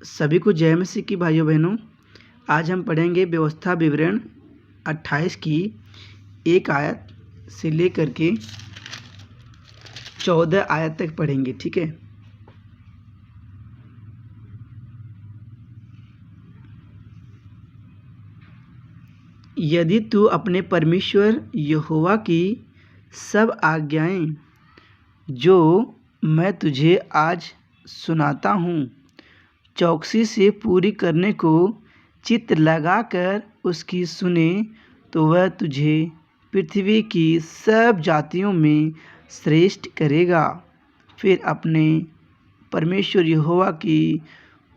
सभी को जय मसीह की भाइयों बहनों। आज हम पढ़ेंगे व्यवस्था विवरण 28 की 1 आयत से लेकर के 14 आयत तक पढ़ेंगे। ठीक है। यदि तू अपने परमेश्वर यहोवा की सब आज्ञाएं जो मैं तुझे आज सुनाता हूँ चौकसी से पूरी करने को चित्त लगाकर उसकी सुने तो वह तुझे पृथ्वी की सब जातियों में श्रेष्ठ करेगा। फिर अपने परमेश्वर यहोवा की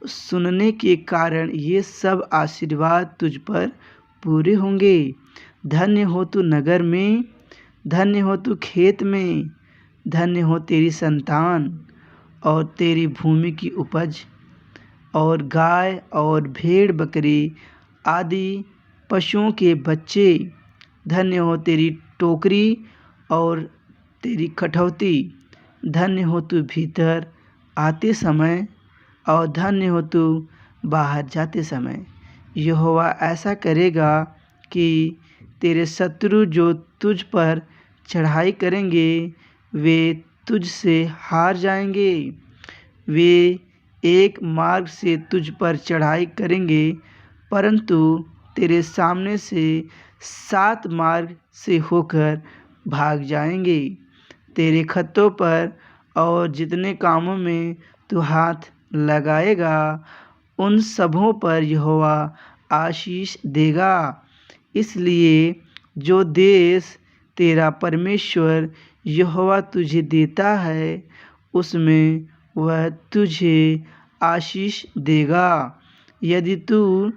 सुनने के कारण ये सब आशीर्वाद तुझ पर पूरे होंगे। धन्य हो तू नगर में, धन्य हो तू खेत में, धन्य हो तेरी संतान और तेरी भूमि की उपज और गाय और भेड़ बकरी आदि पशुओं के बच्चे। धन्य हो तेरी टोकरी और तेरी कठौती। धन्य हो तू भीतर आते समय और धन्य हो तू बाहर जाते समय। यहोवा ऐसा करेगा कि तेरे शत्रु जो तुझ पर चढ़ाई करेंगे वे तुझसे हार जाएंगे। वे एक मार्ग से तुझ पर चढ़ाई करेंगे परंतु तेरे सामने से 7 मार्ग से होकर भाग जाएंगे। तेरे खत्तों पर और जितने कामों में तू हाथ लगाएगा उन सबों पर यहोवा आशीष देगा। इसलिए जो देश तेरा परमेश्वर यहोवा तुझे देता है उसमें वह तुझे आशीष देगा। यदि तू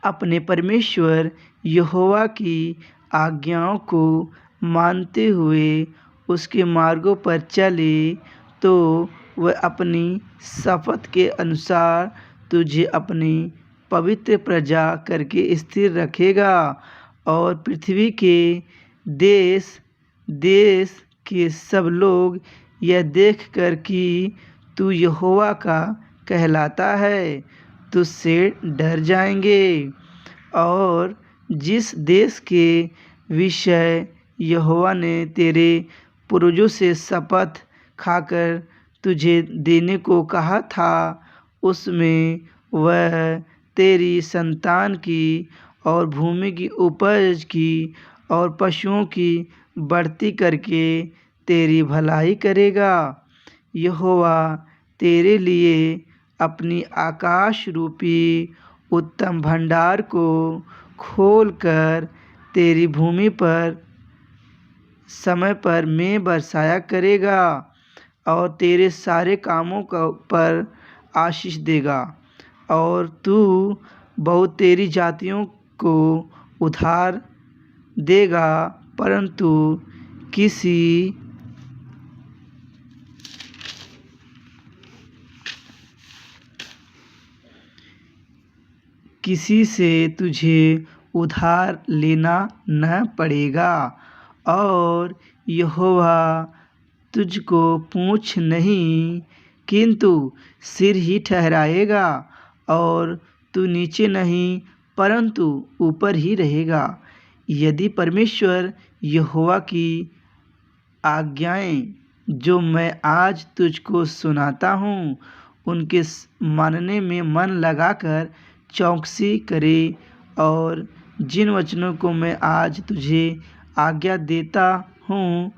अपने परमेश्वर यहोवा की आज्ञाओं को मानते हुए उसके मार्गों पर चले तो वह अपनी शपथ के अनुसार तुझे अपनी पवित्र प्रजा करके स्थिर रखेगा और पृथ्वी के देश के सब लोग यह देखकर कि तू यहोवा का कहलाता है तुझसे डर जाएंगे। और जिस देश के विषय यहोवा ने तेरे पूर्वजों से शपथ खाकर तुझे देने को कहा था उसमें वह तेरी संतान की और भूमि की उपज की और पशुओं की बढ़ती करके तेरी भलाई करेगा। यहोवा तेरे लिए अपनी आकाश रूपी उत्तम भंडार को खोलकर तेरी भूमि पर समय पर मेंह बरसाया करेगा और तेरे सारे कामों पर आशीष देगा। और तू बहुत तेरी जातियों को उधार देगा परंतु किसी से तुझे उधार लेना न पड़ेगा। और यहोवा तुझको पूँछ नहीं किंतु सिर ही ठहराएगा और तू नीचे नहीं परंतु ऊपर ही रहेगा। यदि परमेश्वर यहोवा की आज्ञाएं जो मैं आज तुझको सुनाता हूँ उनके मानने में मन लगाकर चौकसी करे और जिन वचनों को मैं आज तुझे आज्ञा देता हूँ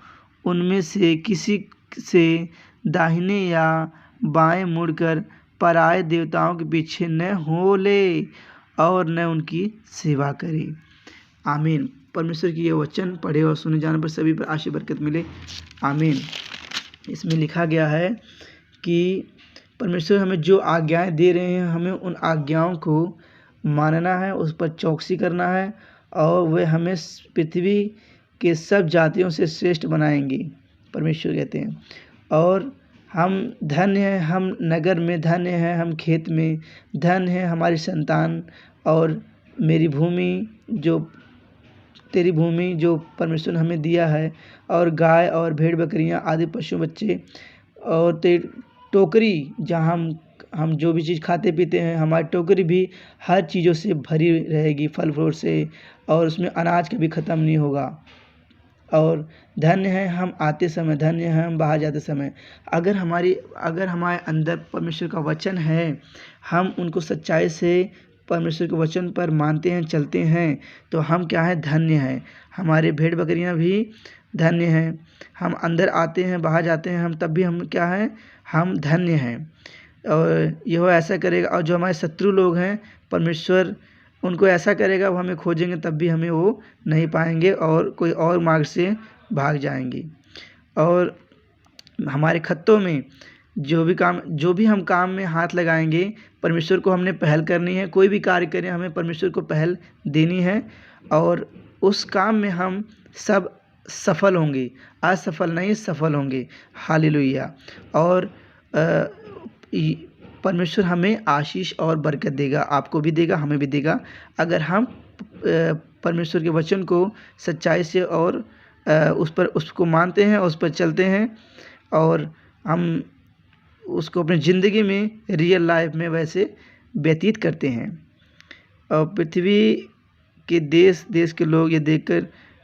उनमें से किसी से दाहिने या बाएं मुड़कर पराये देवताओं के पीछे न हो ले और न उनकी सेवा करे। आमीन। परमेश्वर की ये वचन पढ़े और सुने जाने पर सभी पर आशीष बरकत मिले। आमीन। इसमें लिखा गया है कि परमेश्वर हमें जो आज्ञाएं दे रहे हैं हमें उन आज्ञाओं को मानना है, उस पर चौकसी करना है और वे हमें पृथ्वी के सब जातियों से श्रेष्ठ बनाएंगे। परमेश्वर कहते हैं और हम धन्य हैं, हम नगर में धन्य हैं, हम खेत में धन्य हैं, हमारी संतान और मेरी भूमि जो तेरी भूमि जो परमेश्वर ने हमें दिया है और गाय और भेड़ बकरियां आदि पशु बच्चे और तेरी टोकरी जहाँ हम हम जो भी चीज़ खाते पीते हैं, हमारी टोकरी भी हर चीज़ों से भरी रहेगी, फल फ्रूट से, और उसमें अनाज कभी ख़त्म नहीं होगा। और धन्य है हम आते समय, धन्य है हम बाहर जाते समय। अगर हमारे अंदर परमेश्वर का वचन है, हम उनको सच्चाई से परमेश्वर के वचन पर मानते हैं, चलते हैं, तो हम क्या है, धन्य हैं। हमारे भेड़ बकरियां भी धन्य हैं। हम अंदर आते हैं, बाहर जाते हैं, हम तब भी हम क्या हैं, हम धन्य हैं। और यह ऐसा करेगा। और जो हमारे शत्रु लोग हैं, परमेश्वर उनको ऐसा करेगा, वो हमें खोजेंगे तब भी हमें वो नहीं पाएंगे और कोई और मार्ग से भाग जाएंगे। और हमारे खत्तों में जो भी हम काम में हाथ लगाएंगे, परमेश्वर को हमने पहल करनी है। कोई भी कार्य करें, हमें परमेश्वर को पहल देनी है, और उस काम में हम सब सफल होंगे, असफल नहीं सफल होंगे। हालेलुया। और परमेश्वर हमें आशीष और बरकत देगा, आपको भी देगा, हमें भी देगा, अगर हम परमेश्वर के वचन को सच्चाई से और उसको मानते हैं, उस पर चलते हैं, और हम उसको अपनी ज़िंदगी में रियल लाइफ में वैसे व्यतीत करते हैं। और पृथ्वी के देश देश के लोग ये देखकर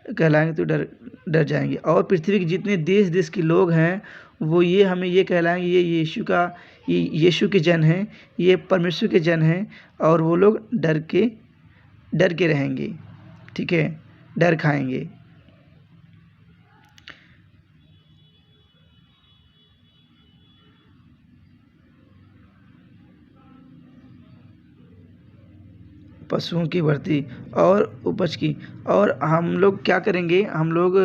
कहलाएंगे तो डर जाएंगे। और पृथ्वी के जितने देश देश के लोग हैं, वो ये हमें ये कहलाएंगे, ये यीशु के जन हैं, ये परमेश्वर के जन हैं, और वो लोग डर के रहेंगे। ठीक है, डर खाएंगे। पशुओं की बढ़ती और उपज की। और हम लोग क्या करेंगे, हम लोग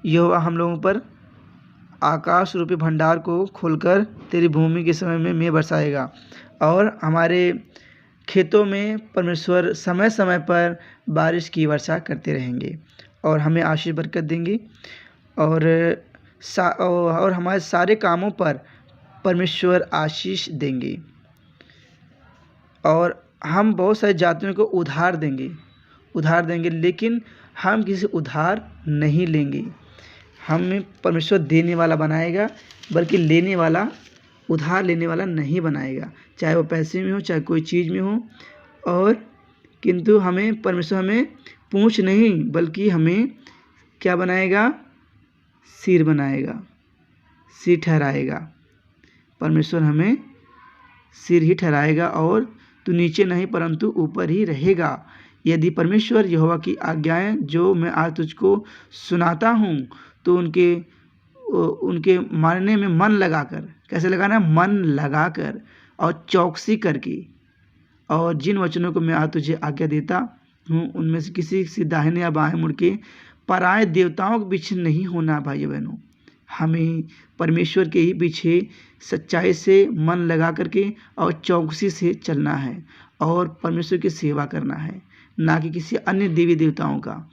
यहोवा हम लोगों पर आकाश रूपी भंडार को खोलकर तेरी भूमि के समय में बरसाएगा। और हमारे खेतों में परमेश्वर समय समय पर बारिश की वर्षा करते रहेंगे, और हमें आशीष बरकत देंगे। और हमारे सारे कामों पर परमेश्वर आशीष देंगे। और हम बहुत सारी जातियों को उधार देंगे, लेकिन हम किसी उधार नहीं लेंगे। हमें परमेश्वर देने वाला बनाएगा, बल्कि उधार लेने वाला नहीं बनाएगा, चाहे वो पैसे में हो, चाहे कोई चीज़ में हो। और किंतु परमेश्वर हमें पूँछ नहीं, बल्कि हमें क्या बनाएगा, सिर बनाएगा, सिर ठहराएगा। परमेश्वर हमें सिर ही ठहराएगा, और तू नीचे नहीं परंतु ऊपर ही रहेगा। यदि परमेश्वर यहोवा की आज्ञाएं जो मैं आज तुझको सुनाता हूँ, तो उनके मानने में मन लगाकर, कैसे लगाना, मन लगाकर और चौकसी करके, और जिन वचनों को मैं आज तुझे आज्ञा देता हूँ, उनमें से किसी से दाहिने या बाएं मुड़ के पराये देवताओं के पीछे नहीं होना। भाइयों बहनों, हमें परमेश्वर के ही पीछे सच्चाई से मन लगा करके और चौकसी से चलना है, और परमेश्वर की सेवा करना है, ना कि किसी अन्य देवी देवताओं का।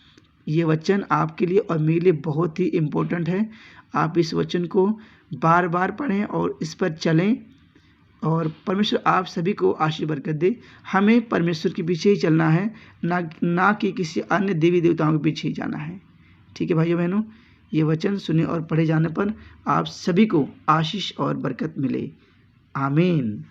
ये वचन आपके लिए और मेरे लिए बहुत ही इम्पोर्टेंट है। आप इस वचन को बार बार पढ़ें और इस पर चलें, और परमेश्वर आप सभी को आशीष बरकत दे। हमें परमेश्वर के पीछे ही चलना है, ना कि किसी अन्य देवी देवताओं के पीछे ही जाना है। ठीक है भाइयों बहनों, ये वचन सुने और पढ़े जाने पर आप सभी को आशीष और बरकत मिले। आमीन।